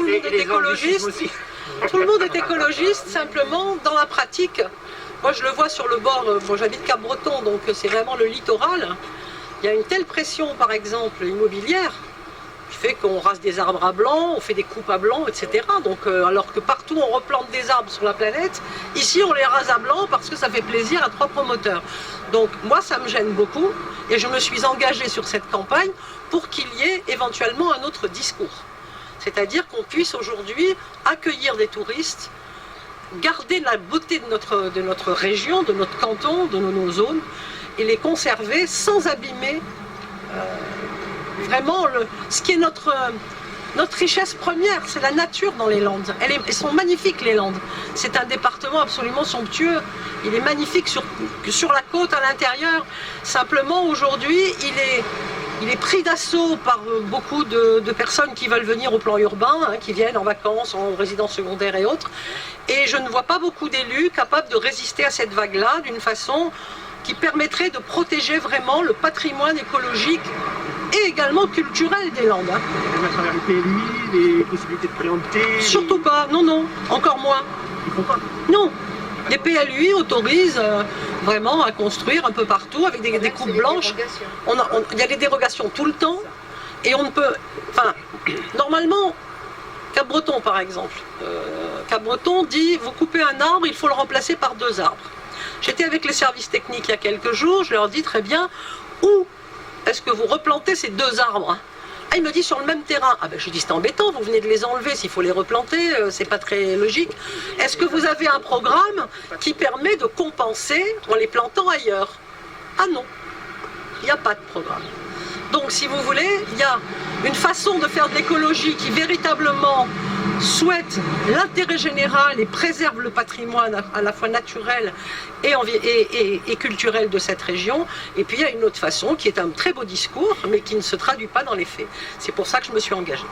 tout le monde est écologiste. Tout le monde est écologiste, simplement dans la pratique. Moi je le vois sur le bord, bon, j'habite Cap-Breton, donc c'est vraiment le littoral. Il y a une telle pression par exemple immobilière, qui fait qu'on rase des arbres à blanc, on fait des coupes à blanc, etc. Donc, alors que partout on replante des arbres sur la planète, ici on les rase à blanc parce que ça fait plaisir à 3 promoteurs. Donc moi ça me gêne beaucoup et je me suis engagée sur cette campagne pour qu'il y ait éventuellement un autre discours. C'est-à-dire qu'on puisse aujourd'hui accueillir des touristes, garder la beauté de notre région, de notre canton, de nos zones, et les conserver sans abîmer vraiment ce qui est notre richesse première, c'est la nature dans les Landes. Elles sont magnifiques les Landes. C'est un département absolument somptueux. Il est magnifique sur la côte, à l'intérieur. Simplement aujourd'hui, il est pris d'assaut par beaucoup de personnes qui veulent venir au plan urbain, hein, qui viennent en vacances, en résidence secondaire et autres. Et je ne vois pas beaucoup d'élus capables de résister à cette vague-là d'une façon qui permettrait de protéger vraiment le patrimoine écologique et également culturel des Landes. Hein. Même à travers le PLUI, les possibilités de préempter... Surtout pas, non, non, encore moins. Ils font pas? Non. Les PLUI autorisent vraiment à construire un peu partout avec des coupes blanches. Il y a des dérogations tout le temps et on ne peut... Enfin, normalement, Cap-Breton par exemple. Cap-Breton dit, vous coupez un arbre, il faut le remplacer par 2 arbres. J'étais avec les services techniques il y a quelques jours, je leur dis très bien, où est-ce que vous replantez ces 2 arbres? Ah, il me dit sur le même terrain. Ah ben je dis c'est embêtant, vous venez de les enlever, s'il faut les replanter, c'est pas très logique. Est-ce que vous avez un programme qui permet de compenser en les plantant ailleurs? Ah non, il n'y a pas de programme. Donc si vous voulez, il y a une façon de faire de l'écologie qui véritablement souhaite l'intérêt général et préserve le patrimoine à la fois naturel et culturel de cette région. Et puis il y a une autre façon qui est un très beau discours, mais qui ne se traduit pas dans les faits. C'est pour ça que je me suis engagée.